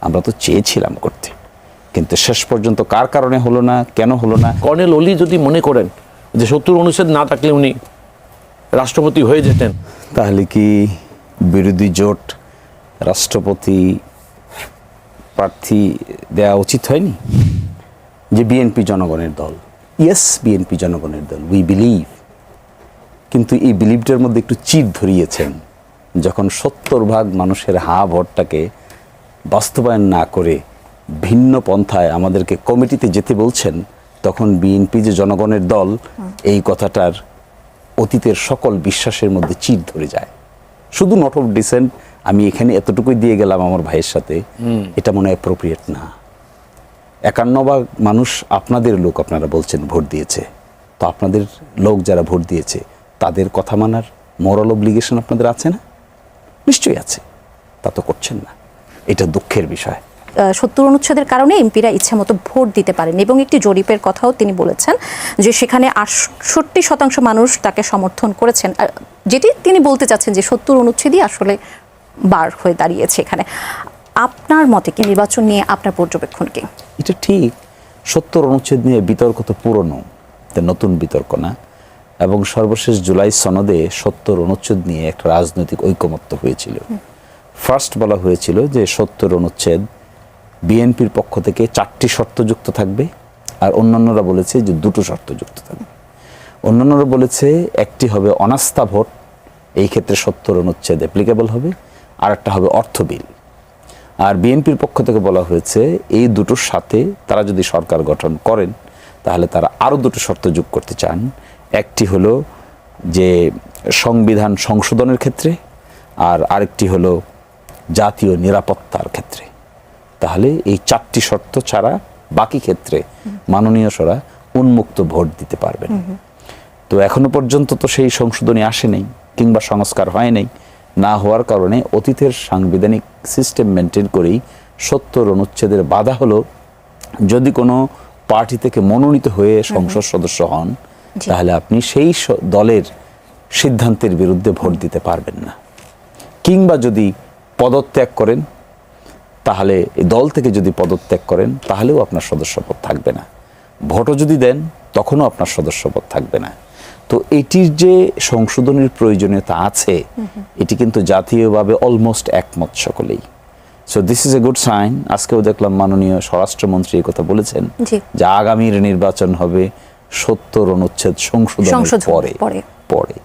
আমরা তো চেয়েছিলাম করতে, কিন্তু শেষ পর্যন্ত কার কারণে হলো না, কেন হলো না। কর্নেল অলি যদি মনে করেন যে 70 অনুচ্ছেদ না থাকলে উনি রাষ্ট্রপতি হয়ে যেতেন, তাহলে কি বিরোধী জোট রাষ্ট্রপতি প্রার্থী দেওয়া উচিত হয়নি? যে বিএনপি জনগণের দল, ইয়েস বিএনপি জনগণের দল, উই বিলিভ, কিন্তু এই বিলিভটার মধ্যে একটু চির ধরিয়েছেন যখন 70% মানুষের হা ভোটটাকে বাস্তবায়ন না করে ভিন্ন পন্থায় আমাদেরকে কমিটিতে যেতে বলছেন, তখন বিএনপি যে জনগণের দল এই কথাটার অতীতের সকল বিশ্বাসের মধ্যে চির ধরে যায়। শুধু নট অফ ডিসেন্ট আমি এখানে এতটুকুই দিয়ে গেলাম আমার ভাইয়ের সাথে, এটা মনে হয় অ্যাপ্রোপ্রিয়েট না। 51% মানুষ আপনাদের লোক, আপনারা বলছেন ভোট দিয়েছে, তো আপনাদের লোক যারা ভোট দিয়েছে তাদের কথা মানার মোরাল অব্লিগেশন আপনাদের আছে না? নিশ্চয়ই আছে, তা তো করছেন না, এটা দুঃখের বিষয়। 70 অনুচ্ছেদের কারণে এমপিরা ইচ্ছামতো ভোট দিতে পারেন এবং একটি জরিপের কথাও তিনি বলেছেন যে সেখানে 68% মানুষ তাকে সমর্থন করেছেন, যেটি তিনি বলতে চাচ্ছেন যে 70 অনুচ্ছেদই আসলে বার হয়ে দাঁড়িয়েছে এখানে। আপনার মতে কি নির্বাচন নিয়ে আপনার পর্যবেক্ষণ কি? এটা ঠিক, 70 অনুচ্ছেদ নিয়ে বিতর্ক তো পুরনো, নতুন বিতর্ক না। এবং সর্বশেষ জুলাই সনদে 70 অনুচ্ছেদ নিয়ে একটা রাজনৈতিক ঐকমত্য হয়েছিল। ফার্স্ট বলা হয়েছিল যে 70 অনুচ্ছেদ বিএনপির পক্ষ থেকে 4টি শর্তযুক্ত থাকবে, আর অন্যান্যরা বলেছে যে 2টো শর্তযুক্ত থাকবে। অন্যান্যরা বলেছে একটি হবে অনাস্থা ভোট, এই ক্ষেত্রে 70 অনুচ্ছেদ অ্যাপ্লিকেবল হবে, আর একটা হবে অর্থ বিল। আর বিএনপির পক্ষ থেকে বলা হয়েছে এই দুটোর সাথে তারা যদি সরকার গঠন করেন তাহলে তারা আরও 2টো শর্ত যোগ করতে চান। একটি হলো যে সংবিধান সংশোধনের ক্ষেত্রে, আর আরেকটি হলো জাতীয় নিরাপত্তার ক্ষেত্রে। তাহলে এই 4টি শর্ত ছাড়া বাকি ক্ষেত্রে মাননীয় সরা উন্মুক্ত ভোট দিতে পারবেন। তো এখনো পর্যন্ত তো সেই সংশোধনী আসে নাই কিংবা সংস্কার হয় নাই, না হওয়ার কারণে অতীতের সাংবিধানিক সিস্টেম মেনটেন করেই 70 অনুচ্ছেদের বাধা হলো যদি কোনো পার্টি থেকে মনোনীত হয়ে সংসদ সদস্য হন তাহলে আপনি সেই দলের সিদ্ধান্তের বিরুদ্ধে ভোট দিতে পারবেন না, কিংবা যদি পদত্যাগ করেন তাহলে দল থেকে যদি পদত্যাগ করেন তাহলেও আপনার সদস্যপদ থাকবে না, ভোটও যদি দেন তখনও আপনার সদস্যপদ থাকবে না। তো এটির যে সংশোধনের প্রয়োজনীয়তা আছে এটি কিন্তু জাতীয়ভাবে অলমোস্ট একমত সকলেই। So this is a good sign. আজকেও দেখলাম মাননীয় স্বরাষ্ট্রমন্ত্রী এই কথা বলেছেন যে আগামীর নির্বাচন হবে 70 অনুচ্ছেদ সংশোধনের পরে।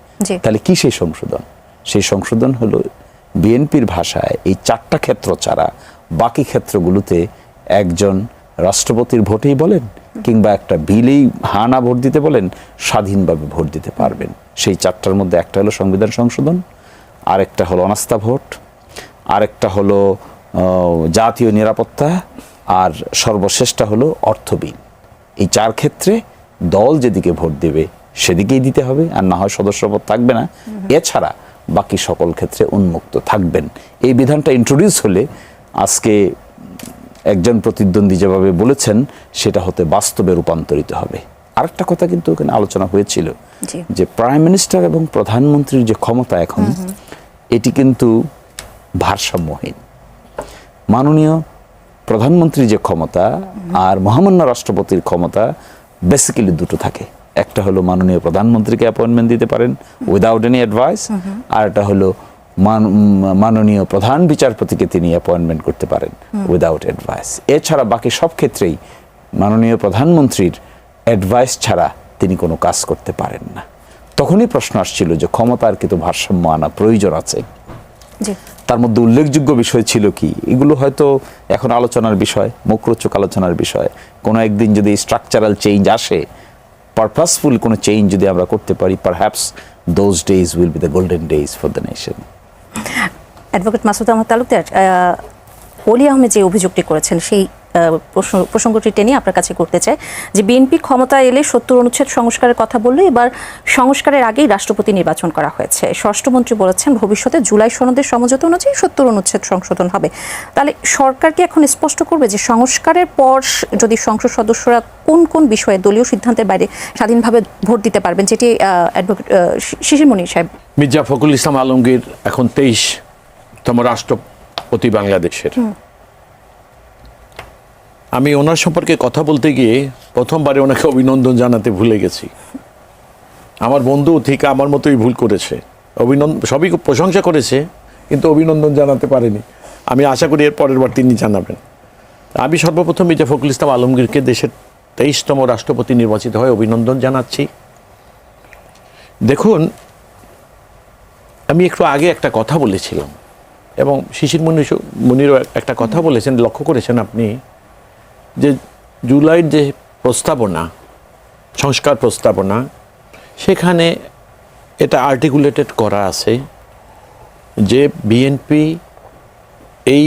তাহলে কি সেই সংশোধন? সেই সংশোধন হলো বিএনপির ভাষায় এই 4টা ক্ষেত্র ছাড়া বাকি ক্ষেত্রগুলোতে একজন রাষ্ট্রপতির ভোটেই বলেন কিংবা একটা বিলেই হানা ভোট দিতে বলেন, স্বাধীনভাবে ভোট দিতে পারবেন। সেই 4টার মধ্যে একটা হলো সংবিধান সংশোধন, আরেকটা হলো অনাস্থা ভোট, আরেকটা হলো জাতীয় নিরাপত্তা, আর সর্বশেষটা হলো অর্থ বিল। এই 4 ক্ষেত্রে দল যেদিকে ভোট দেবে সেদিকেই দিতে হবে, আর না হয় সদস্যপদ থাকবে না। এছাড়া বাকি সকল ক্ষেত্রে উন্মুক্ত থাকবেন। এই বিধানটা ইন্ট্রোডিউস হলে আজকে একজন প্রতিদ্বন্দ্বী যেভাবে বলেছেন সেটা হতে বাস্তবে রূপান্তরিত হবে। আরেকটা কথা কিন্তু ওখানে আলোচনা হয়েছিল যে প্রাইম মিনিস্টার এবং প্রধানমন্ত্রীর যে ক্ষমতা এখন এটি কিন্তু ভারসাম্যহীন। মাননীয় প্রধানমন্ত্রীর যে ক্ষমতা আর মহামান্য রাষ্ট্রপতির ক্ষমতা বেসিক্যালি 2টো থাকে। একটা হলো মাননীয় প্রধানমন্ত্রীকে অ্যাপয়েন্টমেন্ট দিতে পারেন উইদাউট এনি অ্যাডভাইস, আর একটা হলো মাননীয় প্রধান বিচারপতিকে তিনি অ্যাপয়েন্টমেন্ট করতে পারেন উইদাউট অ্যাডভাইস। এছাড়া বাকি সব ক্ষেত্রেই মাননীয় প্রধানমন্ত্রীর অ্যাডভাইস ছাড়া তিনি কোনো কাজ করতে পারেন না। তখনই প্রশ্ন আসছিল যে ক্ষমতার কিন্তু ভারসাম্য আনা প্রয়োজন আছে। তার মধ্যে উল্লেখযোগ্য বিষয় ছিল কি, এগুলো হয়তো এখন আলোচনার বিষয়, মুখরোচক আলোচনার বিষয়। কোনো একদিন যদি স্ট্রাকচারাল চেঞ্জ আসে, পারপাসফুল কোনো চেঞ্জ যদি আমরা করতে পারি, perhaps those days will be the golden days for the nation. Advocate Masud Ahmad Talukdar, Oli Ahmed যে অভিযোগটি করেছেন সেই প্রসঙ্গটি টেনে আপনার কাছে করতে চাই যে বিএনপি ক্ষমতা এলে 70 অনুচ্ছেদ সংস্কারের কথা বললে এবার সংস্কারের আগেই রাষ্ট্রপতি নির্বাচন করা হয়েছে। স্বরাষ্ট্রমন্ত্রী বলেছেন ভবিষ্যতে জুলাই সনদের সমঝোতা অনুযায়ী 70 অনুচ্ছেদ সংশোধন হবে। তাহলে সরকার কি এখন স্পষ্ট করবে যে সংস্কারের পর যদি সংসদ সদস্যরা কোন কোন বিষয়ে দলীয় সিদ্ধান্তের বাইরে স্বাধীনভাবে ভোট দিতে পারবেন, যেটি অ্যাডভোকেট শিশির মনির সাহেব। মির্জা ফখরুল ইসলাম আলমগীর এখন 23তম রাষ্ট্রপতি বাংলাদেশের। আমি ওনার সম্পর্কে কথা বলতে গিয়ে প্রথমবারে ওনাকে অভিনন্দন জানাতে ভুলে গেছি। আমার বন্ধু ঠিক আমার মতোই ভুল করেছে, সবই খুব প্রশংসা করেছে কিন্তু অভিনন্দন জানাতে পারেনি। আমি আশা করি এর পরের বার তিনি জানাবেন। আমি সর্বপ্রথম মির্জা ফখরুল ইসলাম আলমগীরকে দেশের 23তম রাষ্ট্রপতি নির্বাচিত হয়ে অভিনন্দন জানাচ্ছি। দেখুন, আমি একটু আগে একটা কথা বলেছিলাম এবং শিশির মুনিরও একটা কথা বলেছেন, লক্ষ্য করেছেন আপনি, যে জুলাইয়ের যে প্রস্তাবনা, সংস্কার প্রস্তাবনা, সেখানে এটা আর্টিকুলেটেড করা আছে যে বিএনপি এই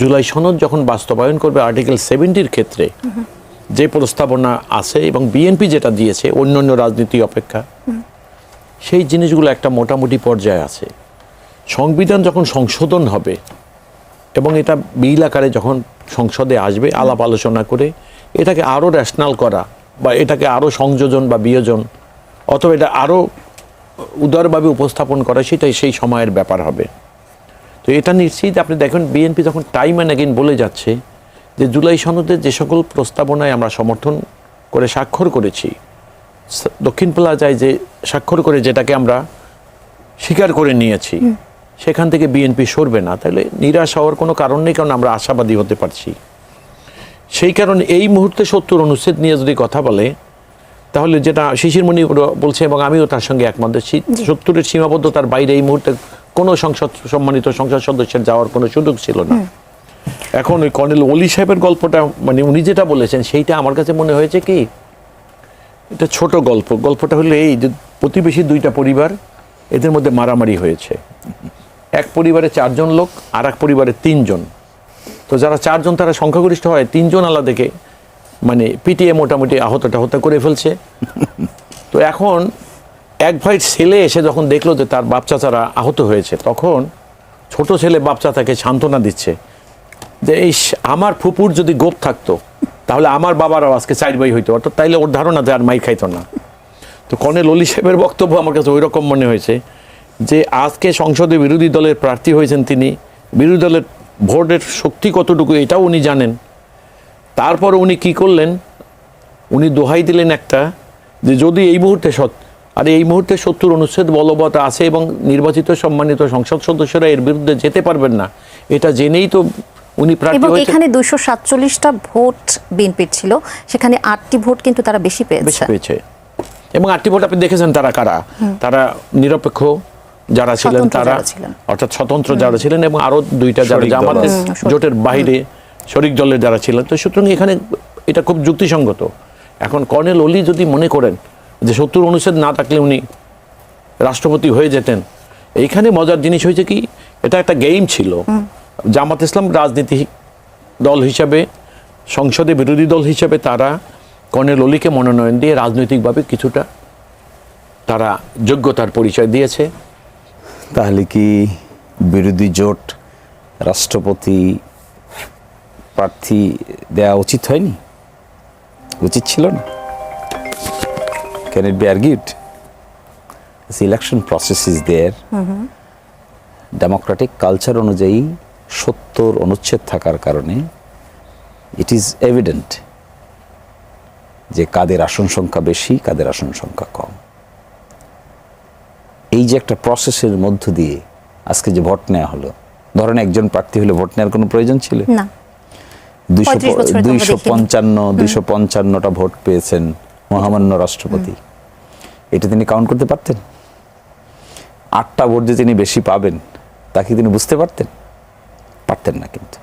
জুলাই সনদ যখন বাস্তবায়ন করবে আর্টিকেল 70-র ক্ষেত্রে যে প্রস্তাবনা আছে এবং বিএনপি যেটা দিয়েছে অন্যান্য রাজনীতি অপেক্ষা, সেই জিনিসগুলো একটা মোটামুটি পর্যায়ে আছে। সংবিধান যখন সংশোধন হবে এবং এটা বিল আকারে যখন সংসদে আসবে, আলাপ আলোচনা করে এটাকে আরও রেশনাল করা বা এটাকে আরও সংযোজন বা বিয়োজন অথবা এটা আরও উদারভাবে উপস্থাপন করা, সেটাই সেই সময়ের ব্যাপার হবে। তো এটা নিশ্চিত আপনি দেখেন বিএনপি যখন টাইম অ্যান্ড অ্যাগেইন বলে যাচ্ছে যে জুলাই সনদের যে সকল প্রস্তাবনায় আমরা সমর্থন করে স্বাক্ষর করেছি, দক্ষিণ প্লাজায় যে স্বাক্ষর করে যেটাকে আমরা স্বীকার করে নিয়েছি, সেখান থেকে বিএনপি সরবে না, তাহলে নিরাশ হওয়ার কোনো কারণ নেই, কারণ আমরা আশাবাদী হতে পারছি। সেই কারণে এই মুহূর্তে 70 অনুচ্ছেদ নিয়ে যদি কথা বলে, তাহলে যেটা শিশির মণি বলছে এবং আমিও তার সঙ্গে একমত, 70-এর সীমাবদ্ধতার বাইরে এই মুহূর্তে কোনো সম্মানিত সংসদ সদস্যের যাওয়ার কোনো সুযোগ ছিল না। এখন ওই কর্নেল ওলি সাহেবের গল্পটা, মানে উনি যেটা বলেছেন সেইটা আমার কাছে মনে হয়েছে কি এটা ছোট গল্পটা হলো এই যে প্রতিবেশী 2টা পরিবার, এদের মধ্যে মারামারি হয়েছে। এক পরিবারে 4 জন লোক, আর এক পরিবারে 3 জন। তো যারা 4 জন তারা সংখ্যাগরিষ্ঠ হয়, 3 জন আলাদাকে মানে পিটিয়ে মোটামুটি আহত করে ফেলছে। তো এখন এক ভাইয়ের ছেলে এসে যখন দেখলো যে তার বাপ চাচারা আহত হয়েছে, তখন ছোট ছেলে বাপ চাচাকে সান্ত্বনা দিচ্ছে যে এই আমার ফুপুর যদি গোপ থাকতো তাহলে আমার বাবারও আজকে 4 ভাই হইতো, অর্থাৎ তাইলে ওর ধারণা যে আর মাই খাইতো না। তো কর্নেল ওলি সাহেবের বক্তব্য আমার কাছে ওই রকম মনে হয়েছে যে আজকে সংসদে বিরোধী দলের প্রার্থী হয়েছেন তিনি, বিরোধী দলের ভোটের শক্তি কতটুকু এটাও উনি জানেন। তারপর উনি কি করলেন, উনি দোহাই দিলেন একটা, যে যদি এই মুহূর্তে এই মুহূর্তে 70 অনুচ্ছেদ বলবৎ আছে এবং নির্বাচিত সম্মানিত সংসদ সদস্যরা এর বিরুদ্ধে যেতে পারবেন না, এটা জেনেই তো উনি প্রার্থী এবং হয়েছেন। এখানে 247টা ভোট বিএনপির ছিল, সেখানে 8টি ভোট কিন্তু তারা বেশি পেয়েছে। এবং 8টি ভোট আপনি দেখেছেন তারা কারা, তারা নিরপেক্ষ যারা ছিলেন, তারা অর্থাৎ স্বতন্ত্র যারা ছিলেন, এবং আরো 2টা যারা জামাতের জোটের বাইরে শরিক দলের যারা ছিলেন। তো সুতরাং এখানে এটা খুব যুক্তিসঙ্গত। এখন কর্নেল ওলি যদি মনে করেন যে 70 অনুচ্ছেদ না থাকলে উনি রাষ্ট্রপতি হয়ে যেতেন, এইখানে মজার জিনিস হয়েছে কি, এটা একটা গেম ছিল। জামাত ইসলাম রাজনীতি দল হিসাবে, সংসদে বিরোধী দল হিসাবে তারা কর্নেল ওলিকে মনোনয়ন দিয়ে রাজনৈতিকভাবে কিছুটা তারা যোগ্যতার পরিচয় দিয়েছে। তাহলে কি বিরোধী জোট রাষ্ট্রপতি প্রার্থী দেওয়া উচিত হয়নি? উচিত ছিল না? Can it be argued? The election process is there. Democratic culture অনুযায়ী 70 অনুচ্ছেদ থাকার কারণে ইট ইজ এভিডেন্ট যে কাদের আসন সংখ্যা বেশি, কাদের আসন সংখ্যা কম। এই যে একটা প্রসেসের মধ্য দিয়ে আজকে যে ভোট নেওয়া হলো, ধরেন একজন প্রার্থী হলে ভোট নেওয়ার কোনো প্রয়োজন ছিল না। 255টা ভোট পেয়েছেন মহামান্য রাষ্ট্রপতি, এটা তিনি কাউন্ট করতে পারতেন? 8টা ভোট যে তিনি বেশি পাবেন তাকে তিনি বুঝতে পারতেন? পারতেন না। কিন্তু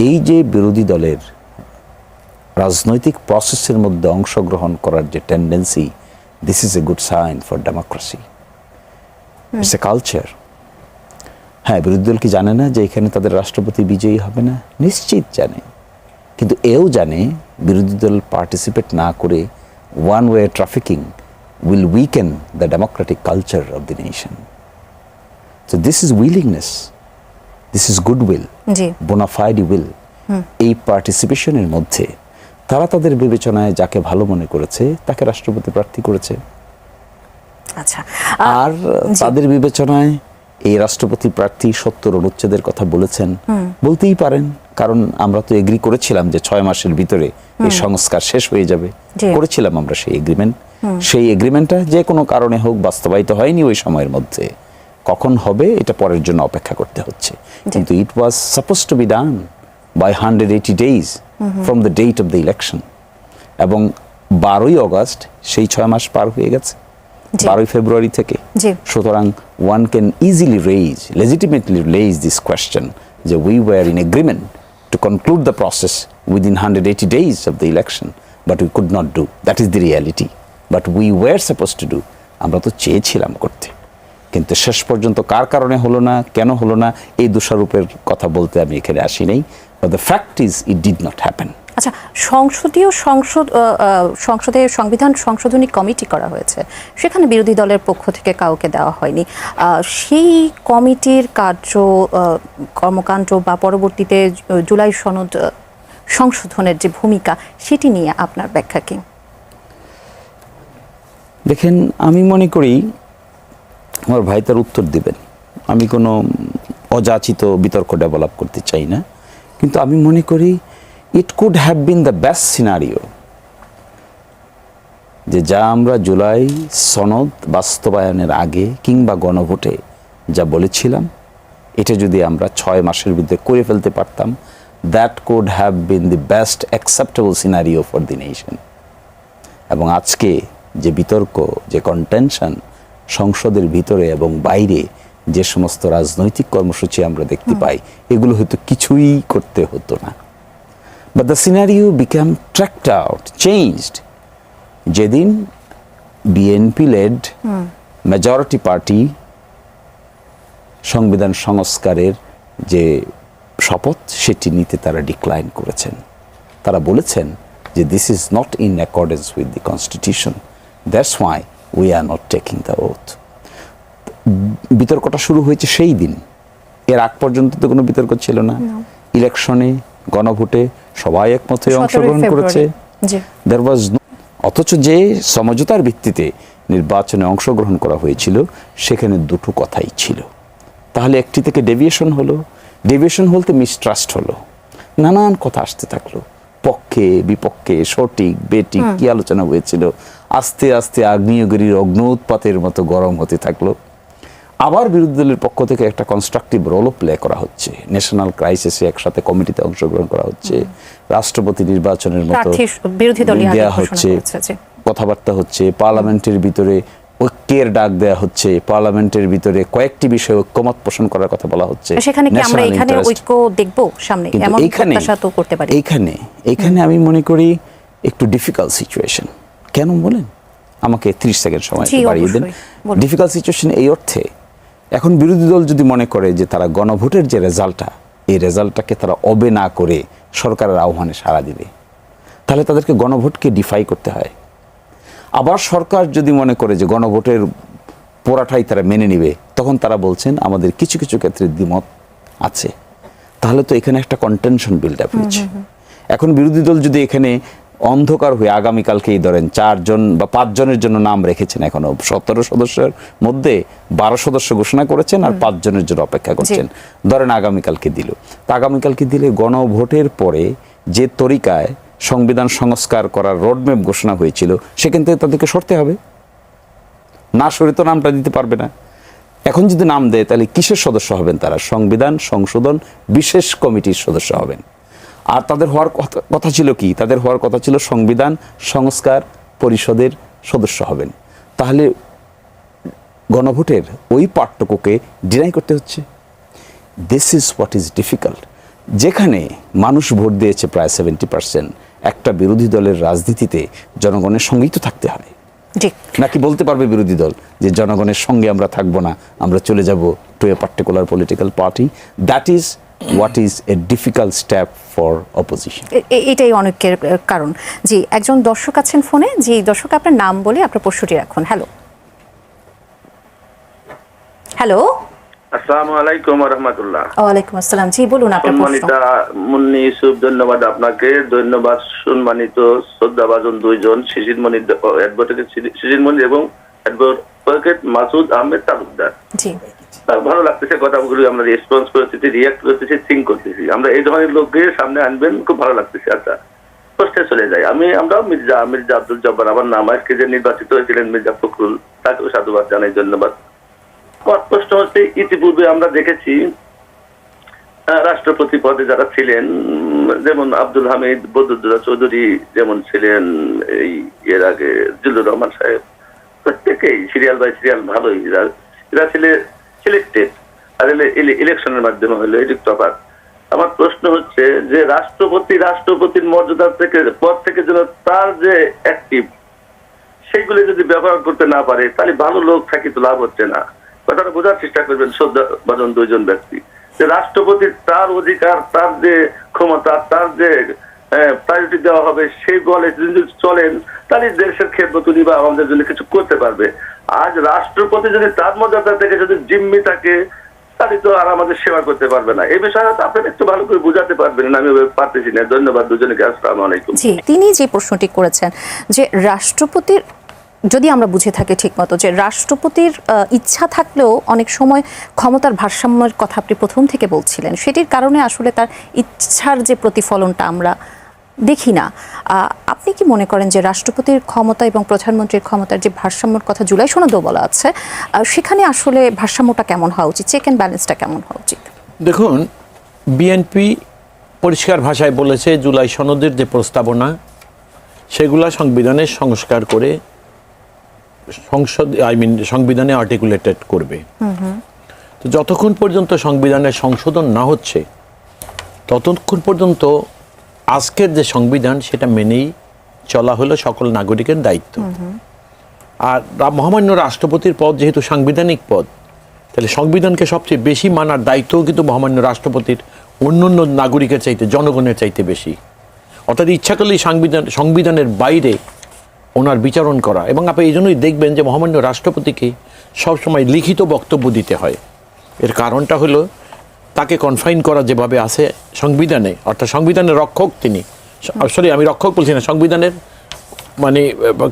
এই যে বিরোধী দলের রাজনৈতিক প্রসেসের মধ্যে অংশগ্রহণ করার যে tendency, this is a good sign for democracy, it's a culture. হ্যাঁ, বিরোধী দল কি জানে না যে এখানে তাদের রাষ্ট্রপতি বিজয়ী হবে না? নিশ্চিত জানে, কিন্তু এও জানে বিরোধী দল পার্টিসিপেট না করে one way trafficking will weaken the democratic culture of the nation. So this is willingness, this is goodwill, bona fide will. এই পার্টিসিপেশনের মধ্যে তারা তাদের বিবেচনায় যাকে ভালো মনে করেছে তাকে রাষ্ট্রপতি প্রার্থী করেছে। আচ্ছা, আর তাদের বিবেচনায় এই রাষ্ট্রপতি প্রার্থী 70 অনুচ্ছেদের কথা বলেছেন, বলতেই পারেন, কারণ আমরা তো এগ্রি করেছিলাম যে 6 মাসের ভিতরে এই সংস্কার শেষ হয়ে যাবে, জি। করেছিলাম আমরা সেই এগ্রিমেন্ট। সেই এগ্রিমেন্টটা যে কোনো কারণে হোক বাস্তবায়িত হয়নি ওই সময়ের মধ্যে। কখন হবে এটা পরের জন্য অপেক্ষা করতে হচ্ছে, কিন্তু it was suppose to be done by 180 days from the date of the election. এবং 12ই অগস্ট সেই 6 মাস পার হয়ে গেছে, জি। 12ই ফেব্রুয়ারি থেকে। জি। সুতরাং one can easily legitimately raise this question যে we were in agreement to conclude the process within 180 days of the election, but we could not do. That is the reality, but we were suppose to do. আমরা তো চেয়েছিলাম করতে, কিন্তু শেষ পর্যন্ত কার কারণে হলো না, কেন হলো না, এই দোষারোপের কথা বলতে আমি এখানে আসি নাই। But the fact is it did not happen. আচ্ছা, সংসদে সংবিধান সংশোধনী কমিটি করা হয়েছে, সেখানে বিরোধী দলের পক্ষ থেকে কাউকে দেওয়া হয়নি। সেই কমিটির কর্মকাণ্ড বা পরবর্তীতে জুলাই সনদ সংশোধনের যে ভূমিকা, সেটি নিয়ে আপনার ব্যাখ্যা কি? দেখেন, আমি মনে করি আমার ভাই তার উত্তর দিবেন, আমি কোনো অযাচিত বিতর্ক ডেভেলপ করতে চাই না, কিন্তু আমি মনে করি it could have been the best scenario যে যা আমরা জুলাই সনদ বাস্তবায়নের আগে কিংবা গণভোটে যা বলেছিলাম, এটা যদি আমরা 6 মাসের ভিতরে করে ফেলতে পারতাম, that could have been the best acceptable scenario for the nation. এবং আজকে যে বিতর্ক, যে কন্টেনশন সংসদের ভিতরে এবং বাইরে, যে সমস্ত রাজনৈতিক কর্মসূচি আমরা দেখতে পাই, এগুলো হয়তো কিছুই করতে হতো না। But the scenario became tracked out, changed. যেদিন বিএনপি led majority party সংবিধান সংস্কারের যে শপথ সেটি নিতে তারা ডিক্লাইন করেছেন। তারা বলেছেন যে this is not in accordance with the constitution, that's why we are not taking the oath. বিতর্কটা শুরু হয়েছে সেই দিন, এর আগ পর্যন্ত তো কোনো বিতর্ক ছিল না। ইলেকশনে, গণভোটে সবাই একমত হয়ে অংশগ্রহণ করেছে। There was no, অথচ যে সমঝোতার ভিত্তিতে নির্বাচনে অংশগ্রহণ করা হয়েছিল সেখানে দুটো কথাই ছিল। তাহলে একটি থেকে ডেভিয়েশন হলো, ডেভিয়েশন বলতে মিসট্রাস্ট হলো, নানান কথা আসতে থাকলো, পক্ষে বিপক্ষে, সঠিক বেঠিক কি আলোচনা হয়েছিল, আস্তে আস্তে আগ্নেয়গিরির অগ্ন্যুৎপাতের মতো গরম হতে থাকলো। আবার বিরোধী দলের পক্ষ থেকে একটা কনস্ট্রাকটিভ রোলও প্লে করা হচ্ছে, ন্যাশনাল ক্রাইসিসে একসাথে কমিটিতে অংশগ্রহণ করা হচ্ছে, রাষ্ট্রপতি নির্বাচনের মতো দেওয়া হচ্ছে, কথাবার্তা হচ্ছে, পার্লামেন্টের ভিতরে ঐক্যের ডাক দেওয়া হচ্ছে, পার্লামেন্টের ভিতরে কয়েকটি বিষয়ে ঐক্যমত পোষণ করার কথা বলা হচ্ছে। সেখানে কি আমরা এখানে ঐক্য দেখব সামনে, এমন প্রত্যাশা তো করতে পারি? এইখানে আমি মনে করি একটু ডিফিকাল্ট সিচুয়েশন। কেন বলেন? আমাকে 30 সেকেন্ড সময় বাড়িয়ে দেন। ডিফিকাল্ট সিচুয়েশন এই অর্থে, এখন বিরোধী দল যদি মনে করে যে তারা গণভোটের যে রেজাল্টটা, এই রেজাল্টটাকে তারা অবে না করে সরকারের আহ্বানে সাড়া দিবে, তাহলে তাদেরকে গণভোটকে ডিফাই করতে হয়। আবার সরকার যদি মনে করে যে গণভোটের পোড়াটাই তারা মেনে নিবে, তখন তারা বলছেন আমাদের কিছু কিছু ক্ষেত্রে দ্বিমত আছে। তাহলে তো এখানে একটা কন্টেনশন বিল্ড আপ হয়েছে। এখন বিরোধী দল যদি এখানে অন্ধকার হয়ে আগামীকালকেই ধরেন 4 জন বা 5 জনের জন্য নাম রেখেছেন, এখনো 17 সদস্যের মধ্যে 12 সদস্য ঘোষণা করেছেন আর 5 জনের জন্য অপেক্ষা করছেন, ধরেন আগামীকালকে দিল। তা আগামীকালকে দিলে গণভোটের পরে যে তরিকায় সংবিধান সংস্কার করার রোডম্যাপ ঘোষণা হয়েছিল সেখান থেকে তাদেরকে সরতে হবে, না সরে তো নামটা দিতে পারবে না। এখন যদি নাম দেয় তাহলে কিসের সদস্য হবেন তারা? সংবিধান সংশোধন বিশেষ কমিটির সদস্য হবেন। আর তাদের হওয়ার কথা ছিল কি? তাদের হওয়ার কথা ছিল সংবিধান সংস্কার পরিষদের সদস্য হবেন। তাহলে গণভোটের ওই পার্টটুকুকে ডিনাই করতে হচ্ছে। This is what is difficult. যেখানে মানুষ ভোট দিয়েছে প্রায় 70%, একটা বিরোধী দলের রাজনীতিতে জনগণের সঙ্গেই তো থাকতে হয়। নাকি বলতে পারবে বিরোধী দল যে জনগণের সঙ্গে আমরা থাকবো না, আমরা চলে যাব to a particular political party? That is what is a difficult step for opposition. এটাই অনেকের কারণ। জি, একজন দর্শক আছেন ফোনে। জি দর্শক, আপনার নাম বলে আপনার প্রশ্নটি রাখুন। হ্যালো হ্যালো, আসসালামু আলাইকুম ওয়া রাহমাতুল্লাহ। ওয়ালাইকুম আসসালাম। জি বলুন আপনার প্রশ্ন। সম্মানিতা মুন্নি ইউসুফ, ধন্যবাদ আপনাকে। ধন্যবাদ সম্মানিত শ্রদ্ধাভাজন দুইজন, শিশিরমণি অ্যাডভোকেট শিশিরমণি এবং অ্যাডভোকেট মাসুদ আহমেদ তালুকদার। জি ভালো লাগতেছে কথাগুলো, আমরা রেসপন্স করতেছি, রিয়াক্ট করতেছি, থিঙ্ক করতেছি। আমরা এই ধরনের লোককে সামনে আনবেন, খুব ভালো লাগতেছে। আচ্ছা, প্রশ্নে চলে যাই। আমরাও মির্জা আব্দুল জব্বার, আমার নাম, আজকে যে নির্বাচিত হয়েছিলেন মির্জা ফখরুল, তাকেও সাধুবাদ জানাই, ধন্যবাদ। আমার প্রশ্ন হচ্ছে, ইতিপূর্বে আমরা দেখেছি রাষ্ট্রপতি পদে যারা ছিলেন, যেমন আব্দুল হামিদ, বদরুদ্দোজা চৌধুরী যেমন ছিলেন, এই এর আগে জিল্লুর রহমান সাহেব, প্রত্যেকেই সিরিয়াল বাই সিরিয়াল ভালোই এরা সিলেক্টেড, আর ইলেকশনের মাধ্যমে হলো এডিক্ট অফার। আমার প্রশ্ন হচ্ছে যে রাষ্ট্রপতির মর্যাদা থেকে পদ থেকে যেন তার যে অ্যাক্টিভ সেইগুলো যদি ব্যবহার করতে না পারে, তাহলে ভালো লোক থাকি তো লাভ হচ্ছে না। কথাটা বোঝার চেষ্টা করবেন শ্রদ্ধাভাজন দুইজন ব্যক্তি, যে রাষ্ট্রপতির তার অধিকার, তার যে ক্ষমতা, তার যে প্রায়োরিটি দেওয়া হবে, সেই বলে যদি চলেন, তাহলে দেশের খেদমত উনি বা আমাদের জন্য কিছু করতে পারবে। আজ রাষ্ট্রপতি যদি তার মর্যাদা থেকে যদি জিম্মি থাকে, তাহলে তো আর আমাদের সেবা করতে পারবে না। এই বিষয়ে আপনারা একটু ভালো করে বুঝাতে পারবেন না, আমি পারতেছি না। ধন্যবাদ দুজনকে, আসসালামু আলাইকুম। জি, তিনি যে প্রশ্নটি করেছেন যে রাষ্ট্রপতির, যদি আমরা বুঝে থাকি ঠিকমতো, যে রাষ্ট্রপতির ইচ্ছা থাকলেও অনেক সময় ক্ষমতার ভারসাম্যের কথা আপনি প্রথম থেকে বলছিলেন, সেটির কারণে আসলে তার ইচ্ছার যে প্রতিফলনটা আমরা দেখি না। আপনি কি মনে করেন যে রাষ্ট্রপতির ক্ষমতা এবং প্রধানমন্ত্রীর ক্ষমতার যে ভারসাম্যের কথা জুলাই সনদেও বলা আছে, সেখানে আসলে ভারসাম্যটা কেমন হওয়া উচিত, চেক অ্যান্ড ব্যালেন্সটা কেমন হওয়া উচিত? দেখুন, বিএনপি পরিষ্কার ভাষায় বলেছে জুলাই সনদের যে প্রস্তাবনা, সেগুলা সংবিধানের সংস্কার করে সংবিধানে আর্টিকুলেটেড করবে। তো যতক্ষণ পর্যন্ত সংবিধানের সংশোধন না হচ্ছে, ততক্ষণ পর্যন্ত আজকের যে সংবিধান, সেটা মেনেই চলা হলো সকল নাগরিকের দায়িত্ব। আর মহামান্য রাষ্ট্রপতির পদ যেহেতু সাংবিধানিক পদ, তাহলে সংবিধানকে সবচেয়ে বেশি মানার দায়িত্বও কিন্তু মহামান্য রাষ্ট্রপতির অন্যান্য নাগরিকের চাইতে, জনগণের চাইতে বেশি। অর্থাৎ ইচ্ছা করলেই সংবিধানের বাইরে ওনার বিচারণ করা। এবং আপনি এই জন্যই দেখবেন যে মহামান্য রাষ্ট্রপতিকে সবসময় লিখিত বক্তব্য দিতে হয়। এর কারণটা হলো, তাকে কনফাইন করা যেভাবে আছে সংবিধানে, অর্থাৎ সংবিধানের রক্ষক তিনি, সরি আমি রক্ষক বলছি না, সংবিধানের মানে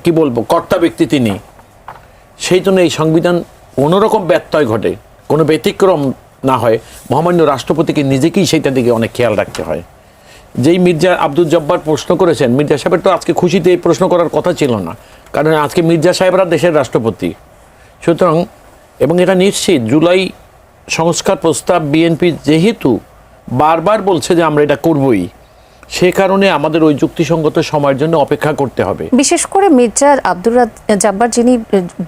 কি বলবো, কর্তা ব্যক্তি তিনি। সেই জন্য এই সংবিধান কোনোরকম ব্যত্যয় ঘটে, কোনো ব্যতিক্রম না হয়, মহামান্য রাষ্ট্রপতিকে নিজেকেই সেইটার দিকে অনেক খেয়াল রাখতে হয়। যেই মির্জা আব্দুল জব্বার প্রশ্ন করেছেন, মির্জা সাহেবের তো আজকে খুশিতে এই প্রশ্ন করার কথা ছিল না, কারণ আজকে মির্জা সাহেবরা দেশের রাষ্ট্রপতি। সুতরাং, এবং এটা নিশ্চিত জুলাই সংস্কার প্রস্তাব বিএনপি যেহেতু বারবার বলছে যে আমরা এটা করবই, সে কারণে আমাদের ওই যুক্তিসঙ্গত সময়ের জন্য অপেক্ষা করতে হবে। বিশেষ করে মির্জা আব্দুল জব্বার যিনি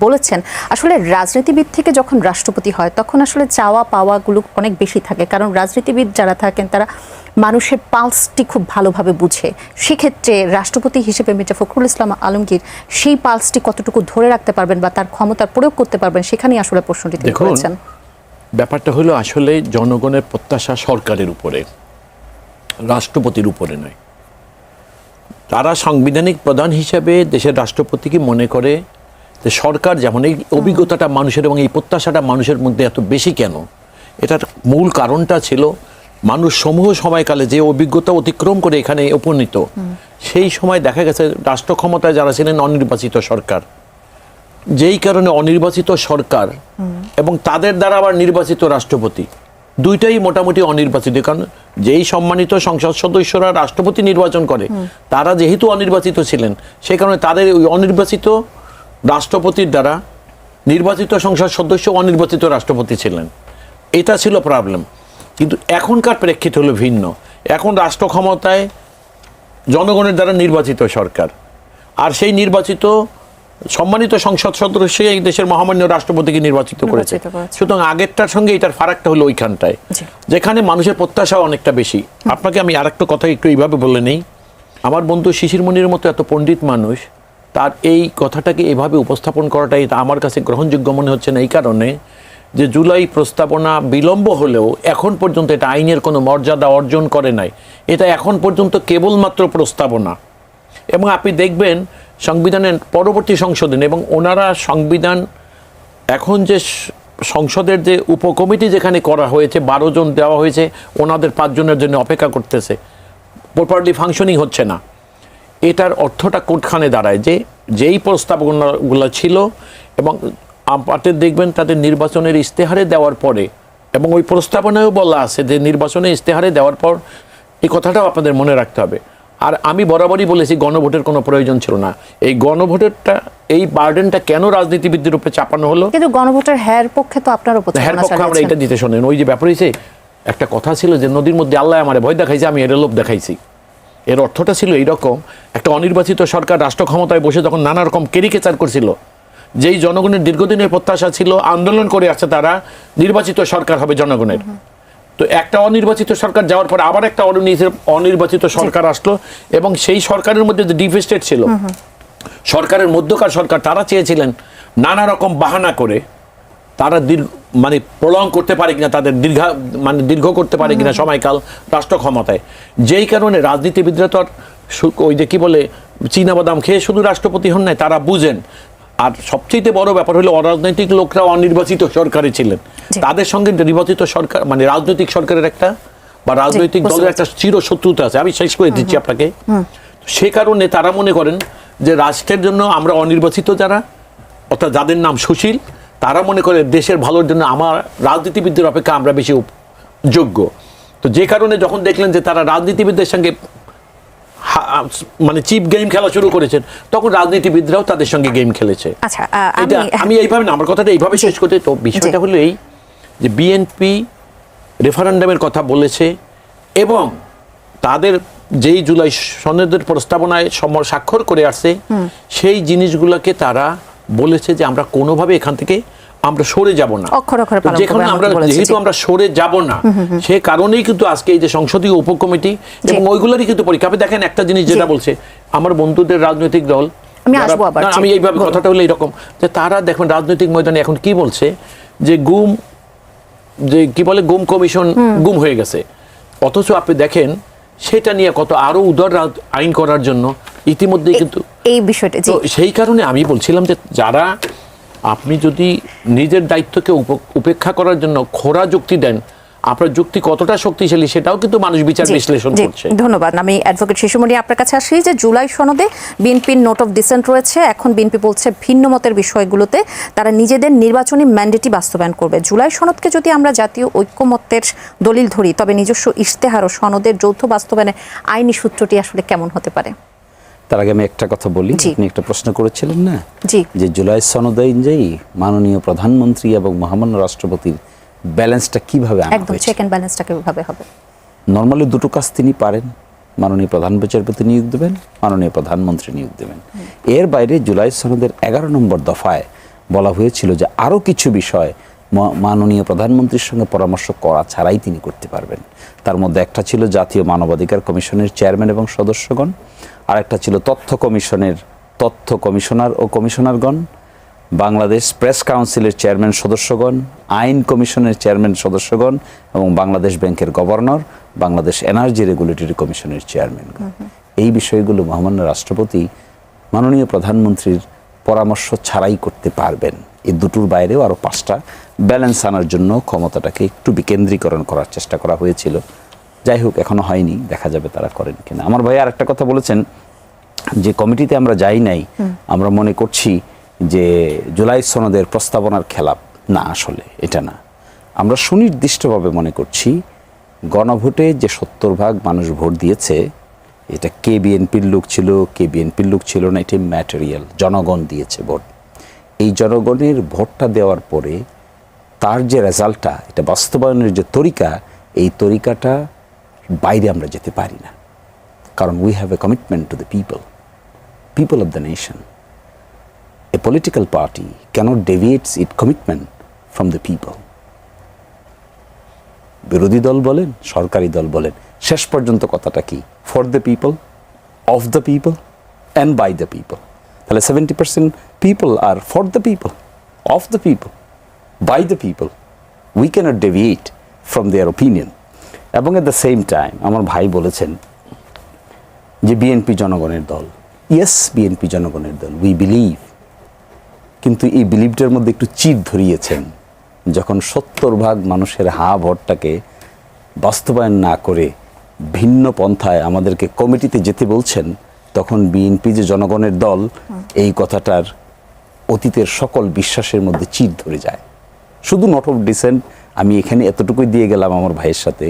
বলেছেন, আসলে রাজনীতিবিদ থেকে যখন রাষ্ট্রপতি হয়, তখন আসলে চাওয়া পাওয়াগুলো অনেক বেশি থাকে, কারণ রাজনীতিবিদ যারা থাকেন তারা মানুষের পালসটি খুব ভালোভাবে বুঝে। সেক্ষেত্রে রাষ্ট্রপতি হিসেবে মির্জা ফখরুল ইসলাম আলমগীর সেই পালসটি কতটুকু ধরে রাখতে পারবেন বা তার ক্ষমতার প্রয়োগ করতে পারবেন, সেখানেই আসলে প্রশ্নটি তিনি করেছেন। ব্যাপারটা হলো আসলে জনগণের প্রত্যাশা সরকারের উপরে, রাষ্ট্রপতির উপরে নয়। তারা সাংবিধানিক প্রধান হিসেবে দেশের রাষ্ট্রপতিকে মনে করে যে সরকার যেমন, এই অভিজ্ঞতাটা মানুষের এবং এই প্রত্যাশাটা মানুষের মধ্যে এত বেশি কেন, এটার মূল কারণটা ছিল মানুষ সমূহ সময়কালে যে অভিজ্ঞতা অতিক্রম করে এখানে উপনীত, সেই সময় দেখা গেছে রাষ্ট্র ক্ষমতায় যারা ছিলেন অনির্বাচিত সরকার, যেই কারণে অনির্বাচিত সরকার এবং তাদের দ্বারা আবার নির্বাচিত রাষ্ট্রপতি, দুইটাই মোটামুটি অনির্বাচিত। কারণ যেই সম্মানিত সংসদ সদস্যরা রাষ্ট্রপতি নির্বাচন করে, তারা যেহেতু অনির্বাচিত ছিলেন, সেই কারণে তাদের ওই অনির্বাচিত রাষ্ট্রপতির দ্বারা নির্বাচিত সংসদ সদস্য অনির্বাচিত রাষ্ট্রপতি ছিলেন। এটা ছিল প্রবলেম। কিন্তু এখনকার প্রেক্ষিত হলো ভিন্ন। এখন রাষ্ট্র ক্ষমতায় জনগণের দ্বারা নির্বাচিত সরকার, আর সেই নির্বাচিত সম্মানিত সংসদ সদস্য এই দেশের মহামান্য রাষ্ট্রপতিকে নির্বাচিত করেছে। সুতরাং আগেরটার সঙ্গে এটার ফারাকটা হলো ওইখানটায়, যেখানে মানুষের প্রত্যাশা অনেকটা বেশি। আপনাকে আমি আরেকটা কথা একটু এইভাবে বলে নেই, আমার বন্ধু শিশির মনির মতো এত পণ্ডিত মানুষ, তার এই কথাটাকে এভাবে উপস্থাপন করাটাই আমার কাছে গ্রহণযোগ্য মনে হচ্ছে না, এই কারণে যে জুলাই প্রস্তাবনা বিলম্ব হলেও এখন পর্যন্ত এটা আইনের কোনো মর্যাদা অর্জন করে নাই। এটা এখন পর্যন্ত কেবলমাত্র প্রস্তাবনা। এবং আপনি দেখবেন সংবিধানের পরবর্তী সংশোধন, এবং ওনারা সংবিধান এখন যে সংসদের যে উপকমিটি যেখানে করা হয়েছে, 12 জন দেওয়া হয়েছে, ওনাদের 5 জনের জন্য অপেক্ষা করতেছে, প্রপারলি ফাংশনিং হচ্ছে না। এটার অর্থটা কোনখানে দাঁড়ায়, যে যেই প্রস্তাবনাগুলো ছিল এবং পার্টির দেখবেন তাদের নির্বাচনের ইশতেহারে দেওয়ার পরে, এবং ওই প্রস্তাবনায়ও বলা আছে যে নির্বাচনে ইশতেহারে দেওয়ার পর, এই কথাটাও আপনাদের মনে রাখতে হবে। আর আমি বরাবরই বলেছি গণভোটের কোনো প্রয়োজন ছিল না। এই গণভোটেরটা, এই বার্ডেনটা কেন রাজনীতিবিদদের উপরে চাপানো হলো? কিন্তু গণভোটের হ্যার পক্ষে তো আপনার উপর হ্যাঁ পক্ষে আমরা এটা দিতে শোনেন, ওই যে ব্যাপার হয়েছে, একটা কথা ছিল যে নদীর মধ্যে আল্লাহ আমারে ভয় দেখাইছে, আমি এর লোভ দেখাইছি। এর অর্থটা ছিল এইরকম, একটা অনির্বাচিত সরকার রাষ্ট্র ক্ষমতায় বসে তখন নানা রকম কেরিকেচার করছিল, যেই জনগণের দীর্ঘদিনের প্রত্যাশা ছিল, আন্দোলন করে আসছে তারা, নির্বাচিত সরকার হবে জনগণের। তো একটা অনির্বাচিত সরকার যাওয়ার পর আবার একটা অনির্বাচিত সরকার আসলো, এবং সেই সরকারের মধ্যে যে ডিফেস্টেড ছিল, সরকারের মধ্যকার সরকার, তারা চেয়েছিলেন নানা রকম বাহানা করে তারা মানে প্রলং করতে পারে কিনা, তাদের দীর্ঘ করতে পারে কিনা সময়কাল রাষ্ট্র ক্ষমতায়। যেই কারণে রাজনীতিবিদরা তো আর ওই যে কি বলে চীনাবাদাম খেয়ে শুধু রাষ্ট্রপতি হন নাই, তারা বুঝেন। আর সবচেয়ে বড় ব্যাপার হলো অরাজনৈতিক লোকরা অনির্বাচিত সরকারে ছিলেন, তাদের সঙ্গে নির্বাচিত সরকার মানে রাজনৈতিক সরকারের একটা বা রাজনৈতিক দলের একটা চিরশত্রুতা আছে। আমি শেষ করে দিচ্ছি আপনাকে। সে কারণে তারা মনে করেন যে রাষ্ট্রের জন্য আমরা অনির্বাচিত যারা, অর্থাৎ যাদের নাম সুশীল, তারা মনে করে দেশের ভালোর জন্য আমার রাজনীতিবিদদের অপেক্ষা আমরা বেশি যোগ্য। তো যে কারণে যখন দেখলেন যে তারা রাজনীতিবিদদের সঙ্গে মানে চিপ গেম খেলা শুরু করেছেন, তখন রাজনীতিবিদরাও তাদের সঙ্গে গেম খেলেছে। আচ্ছা, আমি এইভাবে না, আমার কথাটা এইভাবে শেষ করতে, তো বিষয়টা হলো এই যে বিএনপি রেফারেন্ডামের কথা বলেছে, এবং তাদের যেই জুলাই সনদের প্রস্তাবনায় স্বাক্ষর করে আসছে, সেই জিনিসগুলোকে তারা বলেছে যে আমরা কোনোভাবে এখান থেকে আমরা সরে যাব না। যেখানে আমরা যেহেতু আমরা সরে যাব না, সে কারণেই কিন্তু আজকে এই যে সংসদীয় উপকমিটি এবং ওইগুলোরই কিন্তু পরীক্ষা। আপনি দেখেন একটা জিনিস যেটা বলছে আমার বন্ধুদের রাজনৈতিক দল, আমি এইভাবে কথাটা হলো এরকম যে তারা দেখেন রাজনৈতিক ময়দানে এখন কি বলছে যে যে কি বলে গুম কমিশন গুম হয়ে গেছে, অথচ আপনি দেখেন সেটা নিয়ে কত আরো উদার আইন করার জন্য ইতিমধ্যে কিন্তু এই বিষয়টা। সেই কারণে আমি বলছিলাম যে যারা আপনি যদি নিজের দায়িত্বকে উপেক্ষা করার জন্য খোরা যুক্তি দেন, আপনার যুক্তি কতটা শক্তিশালী সেটাও কিন্তু মানুষ বিচার বিশ্লেষণ করছে। ধন্যবাদ। আমি অ্যাডভোকেট শিশুমণি আপনার কাছে আসি যে জুলাই সনদে বিএনপির নোট অফ ডিসেন্ট রয়েছে। এখন বিএনপি বলছে ভিন্ন মতের বিষয়গুলোতে তারা নিজেদের নির্বাচনী ম্যান্ডেটই বাস্তবায়ন করবে। জুলাই সনদকে যদি আমরা জাতীয় ঐক্যমত্যের দলিল ধরি, তবে নিজস্ব ইশতেহার ও সনদের যৌথ বাস্তবায়নের আইনি সূত্রটি আসলে কেমন হতে পারে? তার আগে আমি একটা কথা বলি। আপনি একটা প্রশ্ন করেছিলেন না যে জুলাই সনদ অনুযায়ী মাননীয় প্রধানমন্ত্রী এবং মহামান্য রাষ্ট্রপতির ব্যালেন্সটা কিভাবে আনা একদম চেক এন্ড ব্যালেন্সটা কিভাবে হবে? নরমালি দুটো কাজ তিনি পারেন, মাননীয় প্রধান বিচারপতি নিয়োগ দেবেন, মাননীয় প্রধানমন্ত্রী নিয়োগ দেবেন। এর বাইরে জুলাই সনদের 11 নম্বর দফায় বলা হয়েছিল যে আরও কিছু বিষয় মাননীয় প্রধানমন্ত্রীর সঙ্গে পরামর্শ করা ছাড়াই তিনি করতে পারবেন। তার মধ্যে একটা ছিল জাতীয় মানবাধিকার কমিশনের চেয়ারম্যান এবং সদস্যগণ, আর একটা ছিল তথ্য কমিশনার ও কমিশনারগণ, বাংলাদেশ প্রেস কাউন্সিলের চেয়ারম্যান সদস্যগণ, আইন কমিশনের চেয়ারম্যান সদস্যগণ এবং বাংলাদেশ ব্যাংকের গভর্নর, বাংলাদেশ এনার্জি রেগুলেটরি কমিশনের চেয়ারম্যানগণ। এই বিষয়গুলো মহামান্য রাষ্ট্রপতি মাননীয় প্রধানমন্ত্রীর পরামর্শ ছাড়াই করতে পারবেন। এই দুটোর বাইরেও আরও 5টা ব্যালেন্স আনার জন্য ক্ষমতাটাকে একটু বিকেন্দ্রীকরণ করার চেষ্টা করা হয়েছিল। যাই হোক, এখনো হয়নি, দেখা যাবে তারা করেন কিনা। আমার ভাই আর একটা কথা বলেছেন যে কমিটিতে আমরা যাই নাই, আমরা মনে করছি যে জুলাই সনদের প্রস্তাবনার খেলাপ। না, আসলে এটা না। আমরা সুনির্দিষ্টভাবে মনে করছি গণভোটে যে 70% মানুষ ভোট দিয়েছে, এটা কে বিএনপির লোক ছিল কে বিএনপির লোক ছিল না, এটি ম্যাটেরিয়াল। জনগণ দিয়েছে ভোট। এই জনগণের ভোটটা দেওয়ার পরে তার যে রেজাল্টটা, এটা বাস্তবায়নের যে তরিকা, এই তরিকাটা বাইরে আমরা যেতে পারি না, কারণ we have a commitment to the people of the nation. A political party cannot deviate its commitment from the people. বিরোধী দল বলেন, সরকারি দল বলেন, শেষ পর্যন্ত কথাটা কি? For the people, of the people and by the people. তাহলে 70% people are for the people, of the people, by the people. We cannot deviate from their opinion. এবং এট দ্য সেম টাইম আমার ভাই বলেছেন যে BNP জনগণের দল। Yes, BNP জনগণের দল, উই বিলিভ। কিন্তু এই বিলিভটার মধ্যে একটু চির ধরিয়েছেন যখন 70% মানুষের ভোটটাকে বাস্তবায়ন না করে ভিন্ন পন্থায় আমাদেরকে কমিটিতে যেতে বলছেন, তখন বিএনপি যে জনগণের দল এই কথাটার অতীতের সকল বিশ্বাসের মধ্যে চির ধরে যায়। শুধু নট অফ ডিসেন্ট আমি এখানে এতটুকুই দিয়ে গেলাম আমার ভাইয়ের সাথে,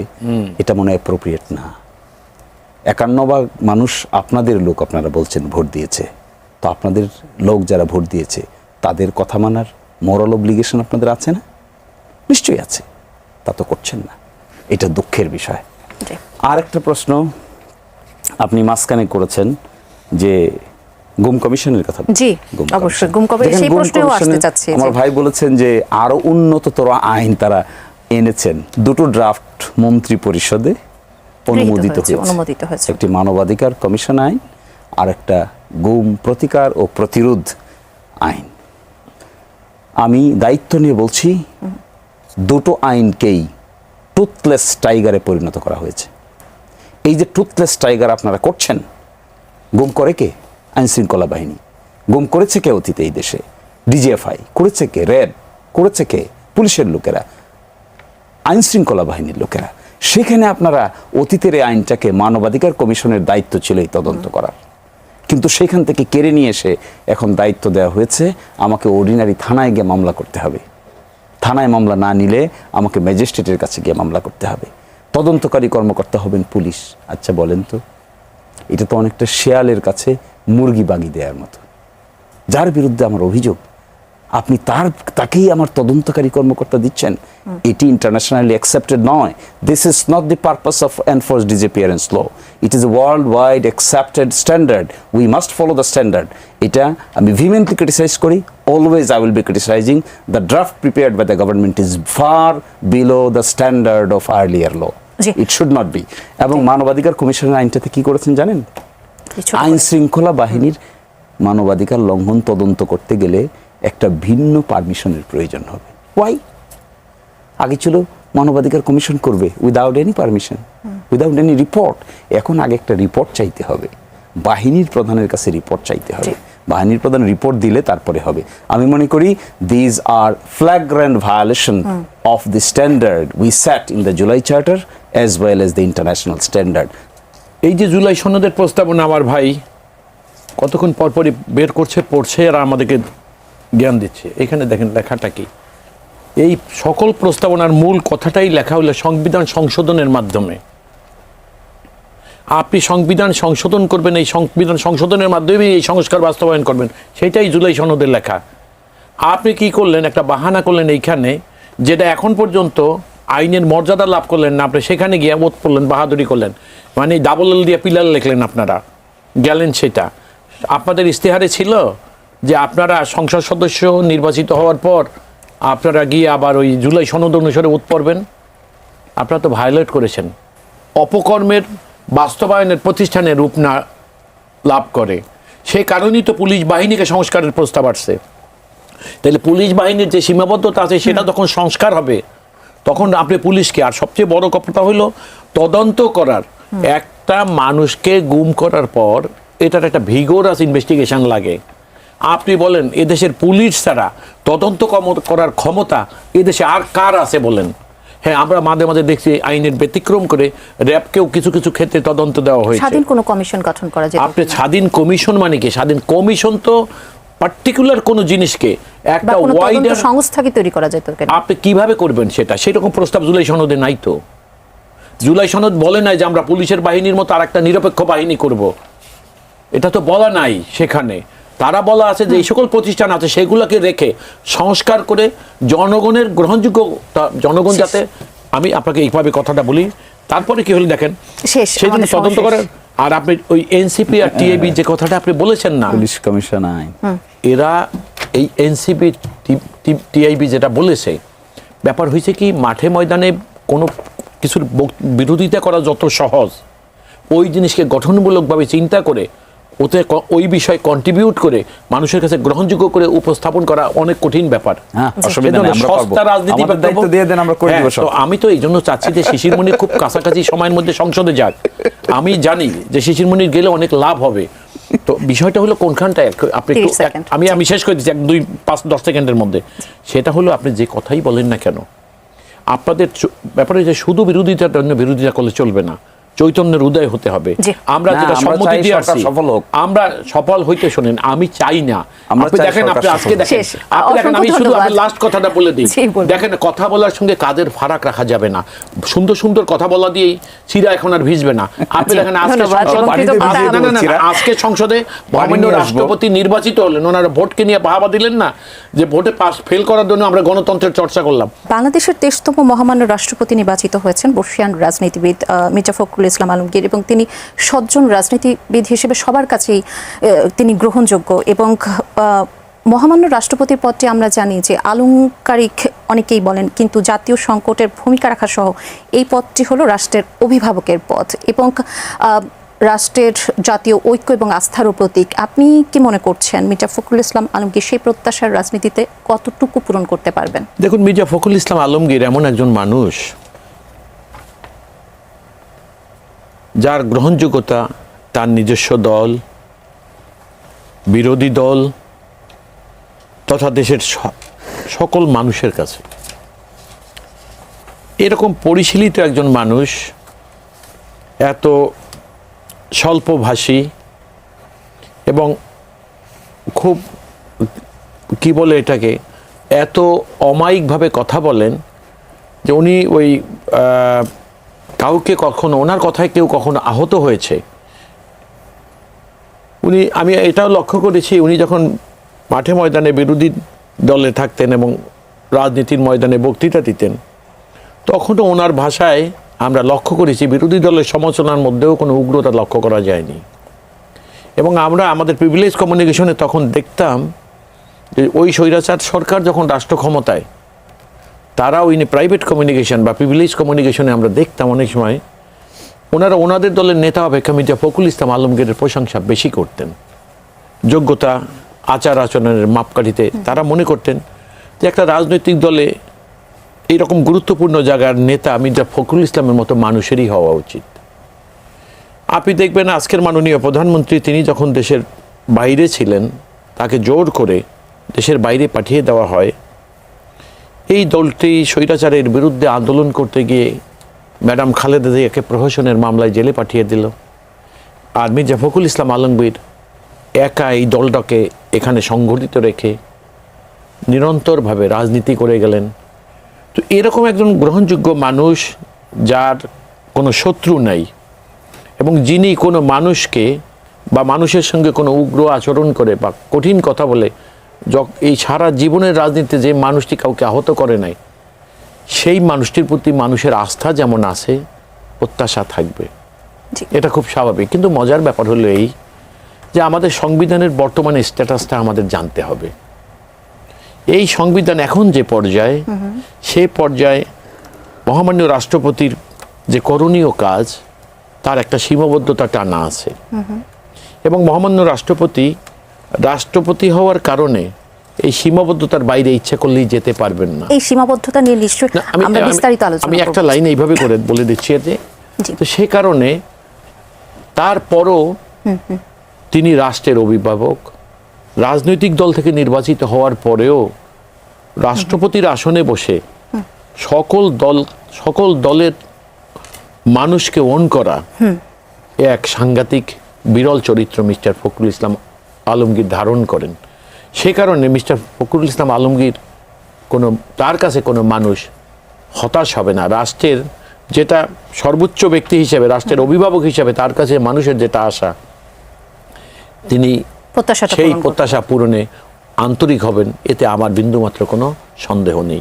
এটা মনে হয় অ্যাপ্রোপ্রিয়েট না। 51 ভাগ মানুষ আপনাদের লোক, আপনারা বলছেন ভোট দিয়েছে, তো আপনাদের লোক যারা ভোট দিয়েছে তাদের কথা মানার মোরাল অব্লিগেশন আপনাদের আছে না? নিশ্চয়ই আছে, তা তো করছেন না, এটা দুঃখের বিষয়। জি। আর একটা প্রশ্ন আপনি মাঝখানে করেছেন যে গুম কমিশনের কথা। জি, গুম অবশ্যই কমিশন। গুম কমিশন, দেখেন, সেই গুম প্রশ্নেও আসতে কমিশনে চাচ্ছি। আমার ভাই বলেছেন যে আরো উন্নততর আইন তারা এনেছেন। দুটো ড্রাফট মন্ত্রী পরিষদে অনুমোদিত হয়েছে, একটি মানবাধিকার কমিশন আইন আর একটা গুম প্রতিকার ও প্রতিরোধ আইন। আমি দায়িত্ব নিয়ে বলছি, দুটো আইনকেই টুথলেস টাইগারে পরিণত করা হয়েছে। এই যে টুথলেস টাইগার আপনারা করছেন, গুম করে কে? আইন শৃঙ্খলা বাহিনী। গুম করেছে কে অতীতে এই দেশে? ডিজিএফআই করেছে কে? র্যাব করেছে কে? পুলিশের লোকেরা, আইন শৃঙ্খলা বাহিনীর লোকেরা। সেখানে আপনারা অতীতের এই আইনটাকে, মানবাধিকার কমিশনের দায়িত্ব ছিল এই তদন্ত করার, কিন্তু সেখান থেকে কেড়ে নিয়ে এসে এখন দায়িত্ব দেওয়া হয়েছে আমাকে অর্ডিনারি থানায় গিয়ে মামলা করতে হবে। থানায় মামলা না নিলে আমাকে ম্যাজিস্ট্রেটের কাছে গিয়ে মামলা করতে হবে। তদন্তকারী কর্মকর্তা হবেন পুলিশ। আচ্ছা বলেন তো, এটা তো অনেকটা শেয়ালের কাছে মুরগি বাগি দেওয়ার মতো। যার বিরুদ্ধে আমার অভিযোগ, আপনি তাকেই আমার তদন্তকারী কর্মকর্তা দিচ্ছেন, এটি ইন্টারন্যাশনালি অ্যাকসেপ্টেড নয়। This is not the purpose of enforce disappearance law, it is a world wide accepted standard, we must follow the standard. এটা আমি ভিমেন্টলি ক্রিটিসাইজ করি, always I will be criticising the draft prepared by the government is far below the standard of earlier law, it should not be. এবং মানবাধিকার কমিশনের আইনটাতে কি করেছেন জানেন? আইন শৃঙ্খলা বাহিনীর মানবাধিকার লঙ্ঘন তদন্ত করতে গেলে একটা ভিন্ন পারমিশনের প্রয়োজন হবে। ওয়াই? আগে ছিল মানবাধিকার কমিশন করবে without any permission, without any report. এখন আগে একটা রিপোর্ট চাইতে হবে, বাহিনীর প্রধানের কাছে রিপোর্ট চাইতে হবে, বাহিনীর প্রধান রিপোর্ট দিলে তারপরে হবে। আমি মনে করি these are flagrant violation of the standard we set in the July charter as well as the international standard. এই যে জুলাই সনদের প্রস্তাবনা আমার ভাই কতক্ষণ পরপরই বের করছে, পড়ছে আর আমাদেরকে জ্ঞান দিচ্ছে। এখানে দেখেন লেখাটা কি, এই সকল প্রস্তাবনার মূল কথাটাই লেখা হলো সংবিধান সংশোধনের মাধ্যমে। আপনি সংবিধান সংশোধন করবেন, এই সংবিধান সংশোধনের মাধ্যমে এই সংস্কার বাস্তবায়ন করবেন, সেটাই জুলাই সনদের লেখা। আপনি কি করলেন? একটা বাহানা করলেন এইখানে, যেটা এখন পর্যন্ত আইনের মর্যাদা লাভ করলেন না, আপনি সেখানে গিয়ে বোধ করলেন, বাহাদুরি করলেন, মানে ডাবল এল দিয়ে পিলার লিখলেন, আপনারা গেলেন। সেটা আপনাদের ইস্তেহারে ছিল যে আপনারা সংসদ সদস্য নির্বাচিত হওয়ার পর আপনারা গিয়ে আবার ওই জুলাই সনদ অনুসারে ওত পড়বেন। আপনারা তো ভায়োলেট করেছেন। অপকর্মের বাস্তবায়নের প্রতিষ্ঠানে রূপ না লাভ করে, সেই কারণেই তো পুলিশ বাহিনীকে সংস্কারের প্রস্তাব আসছে। তাহলে পুলিশ বাহিনীর যে সীমাবদ্ধতা আছে সেটা যখন সংস্কার হবে, তখন আপনি পুলিশকে, আর সবচেয়ে বড় কথা হলো তদন্ত করার। একটা মানুষকে গুম করার পর এটার একটা ভিগোরাস ইনভেস্টিগেশন লাগে। আপনি বলেন এদেশের পুলিশ ছাড়া তদন্ত করার ক্ষমতা এদেশে আর কার আছে বলেন? হ্যাঁ, আমরা মাঝে মাঝে দেখছি আইনের ব্যতিক্রম করে র্যাবকেও কিছু কিছু ক্ষেত্রে তদন্ত দেওয়া হয়েছে। স্বাধীন কোনো কমিশন গঠন করা যায়? আপনি স্বাধীন কমিশন মানে কি? স্বাধীন কমিশন তো পার্টিকুলার কোনো জিনিসকে একটা ওয়াইডার সংস্থাকে তৈরি করা যেত। আপনি কিভাবে করবেন সেটা? সেরকম প্রস্তাব জুলাই সনদে নাই তো। জুলাই সনদ বলে নাই যে আমরা পুলিশের বাহিনীর মতো আরেকটা নিরপেক্ষ বাহিনী করব, এটা তো বলা নাই সেখানে। তারা বলা আছে যে এই সকল প্রতিষ্ঠান আছে সেগুলোকে রেখে সংস্কার করে জনগণের গ্রহণযোগ্য, জনগণ যাতে, আমি আপনাকে এইভাবে কথাটা বলি, তারপরে কি হলো দেখেন, সেই জন্য তদন্ত করার। আর আপনি ওই এনসিপি আর টিআইবি যে কথাটা আপনি বলেছেন না, পুলিশ কমিশন আইন, এরা এই এনসিপি টিআইবি যেটা বলেছে, ব্যাপার হয়েছে কি, মাঠে ময়দানে কোনো কিছুর বিরোধিতা করা যত সহজ, ওই জিনিসকে গঠনমূলকভাবে চিন্তা করে ওতে ওই বিষয় কন্ট্রিবিউট করে মানুষের কাছে গ্রহণযোগ্য করে উপস্থাপন করা অনেক কঠিন ব্যাপার। সস্তা রাজনীতি আমি তো এই জন্য চাচ্ছি যে শিশিরমণির খুব কাছাকাছি সময়ের মধ্যে সংসদে যাক। আমি জানি যে শিশিরমণির গেলে অনেক লাভ হবে। তো বিষয়টা হলো কোনখানটায়, আপনি আমি শেষ করে দিচ্ছি 1-2-5-10 সেকেন্ডের মধ্যে। সেটা হলো আপনি যে কথাই বলেন না কেন, আপনাদের ব্যাপারে যে শুধু বিরোধিতার জন্য বিরোধিতা করলে চলবে না, চৈতন্যের উদয় হতে হবে। জি। আমরা না, যেটা আমরা সম্মতি চাই দিয়ে সরকার আসছি, সফল হোক। আমরা সফল হইতে শোনেন, আমি চাই না। আমরা আপনি চাই দেখেন, সরকার আপনি আজকে সফল হোক। দেখেন, শেষ। আপনি দেখেন, আমি অসংখ্য শুধু ধন্যবাদ। লাস্ট কথাটা বলে দিই। জি, বলুন। দেখেন, কথা বলার সঙ্গে কাজের ফারাক রাখা যাবে না। সুন্দর সুন্দর কথা বলা দিয়েই চিরা এখন আর ভিজবে না। আপনি জি, দেখেন আজকে ধন্যবাদ। সংসদ- এবং কৃতজ্ঞতা আজকে- না, না, না, চিরা। আজকে সংসদে মহামান্য নিয়ে আসবো। রাষ্ট্রপতি নির্বাচিত হলেন, ওনারা ভোটকে নিয়ে বাহাবা দিলেন না যে ভোটে পাস ফেল করার জন্য আমরা গণতন্ত্রের চর্চা করলাম। বাংলাদেশের 23তম মহামান্য রাষ্ট্রপতি নির্বাচিত হয়েছেন বর্ষিয়ান রাজনীতিবিদ মির্জা ফখরুল ইসলাম আলমগীর, এবং তিনি সজ্জন রাজনীতিবিদ হিসেবে সবার কাছেই তিনি গ্রহণযোগ্য। এবং মহামান্য রাষ্ট্রপতির পদটি আমরা জানি যে আলংকারিক অনেকেই বলেন, কিন্তু জাতীয় সংকটের ভূমিকা রাখা সহ এই পদটি হলো রাষ্ট্রের অভিভাবকের পদ এবং রাষ্ট্রের জাতীয় ঐক্য এবং আস্থারও প্রতীক। আপনি কি মনে করছেন মির্জা ফখরুল ইসলাম আলমগীর সেই প্রত্যাশার রাজনীতিতে কতটুকু পূরণ করতে পারবেন? দেখুন, মির্জা ফখরুল ইসলাম আলমগীর এমন একজন মানুষ যার গ্রহণযোগ্যতা তার নিজস্ব দল, বিরোধী দল তথা দেশের সকল মানুষের কাছে। এরকম পরিশীলিত একজন মানুষ, এত স্বল্পভাষী এবং খুব কি বলে এটাকে, এত অমায়িকভাবে কথা বলেন যে উনি ওই কাউকে কখনো, ওনার কথায় কেউ কখনো আহত হয়েছে আমি এটাও লক্ষ্য করেছি, উনি যখন মাঠে ময়দানে বিরোধী দলে থাকতেন এবং রাজনীতির ময়দানে বক্তৃতা দিতেন, তখনও ওনার ভাষায় আমরা লক্ষ্য করেছি বিরোধী দলের সমালোচনার মধ্যেও কোনো উগ্রতা লক্ষ্য করা যায়নি। এবং আমরা আমাদের প্রিভিলেজ কমিউনিকেশনে তখন দেখতাম যে ওই স্বৈরাচার সরকার যখন রাষ্ট্র ক্ষমতায়, তারাও প্রাইভেট কমিউনিকেশন বা প্রিভিলেজ কমিউনিকেশনে আমরা দেখতাম অনেক সময় ওনারা ওনাদের দলের নেতা অপেক্ষা মির্জা ফখরুল ইসলাম আলমগীরের প্রশংসা বেশি করতেন। যোগ্যতা, আচার আচরণের মাপকাঠিতে তারা মনে করতেন যে একটা রাজনৈতিক দলে এইরকম গুরুত্বপূর্ণ জায়গার নেতা মির্জা ফখরুল ইসলামের মতো মানুষেরই হওয়া উচিত। আপনি দেখবেন আজকের মাননীয় প্রধানমন্ত্রী, তিনি যখন দেশের বাইরে ছিলেন, তাকে জোর করে দেশের বাইরে পাঠিয়ে দেওয়া হয়। এই দলটি স্বৈরাচারের বিরুদ্ধে আন্দোলন করতে গিয়ে ম্যাডাম খালেদা জিয়াকে প্রহসনের মামলায় জেলে পাঠিয়ে দিল। আর মির্জা ফখরুল ইসলাম আলমগীর একা এই দলটাকে এখানে সংগঠিত রেখে নিরন্তরভাবে রাজনীতি করে গেলেন। তো এরকম একজন গ্রহণযোগ্য মানুষ, যার কোনো শত্রু নাই এবং যিনি কোনো মানুষকে বা মানুষের সঙ্গে কোনো উগ্র আচরণ করে বা কঠিন কথা বলে, এই সারা জীবনের রাজনীতিতে যে মানুষটি কাউকে আহত করে নাই, সেই মানুষটির প্রতি মানুষের আস্থা যেমন আছে, প্রত্যাশা থাকবে। এটা খুব স্বাভাবিক। কিন্তু মজার ব্যাপার হলো এই যে আমাদের সংবিধানের বর্তমানে স্ট্যাটাসটা আমাদের জানতে হবে। এই সংবিধান এখন যে পর্যায়ে, সে পর্যায়ে মহামান্য রাষ্ট্রপতির যে করণীয় কাজ, তার একটা সীমাবদ্ধতা টানা আছে। এবং মহামান্য রাষ্ট্রপতি হওয়ার কারণে এই সীমাবদ্ধতার বাইরে ইচ্ছা করলেই যেতে পারবেন না। এই সীমাবদ্ধতা নিয়ে নিশ্চয়ই আমরা বিস্তারিত আলোচনা করব। আমি একটা লাইন এইভাবে করে বলে দিচ্ছি যে, জি। তো সে কারণে তারপরও তিনি রাষ্ট্রের অভিভাবক। রাজনৈতিক দল থেকে নির্বাচিত হওয়ার পরেও রাষ্ট্রপতির আসনে বসে সকল দলের মানুষকে ওন করা এক সাংঘাতিক বিরল চরিত্র মিস্টার ফখরুল ইসলাম আলমগীর ধারণ করেন। সে কারণে মিস্টার ফখরুল ইসলাম আলমগীর তার কাছে কোনো মানুষ হতাশ হবে না। রাষ্ট্রের যেটা সর্বোচ্চ ব্যক্তি হিসেবে, রাষ্ট্রের অভিভাবক হিসেবে তার কাছে মানুষের যেটা আশা, তিনি সেই প্রত্যাশা পূরণে আন্তরিক হবেন, এতে আমার বিন্দুমাত্র কোনো সন্দেহ নেই।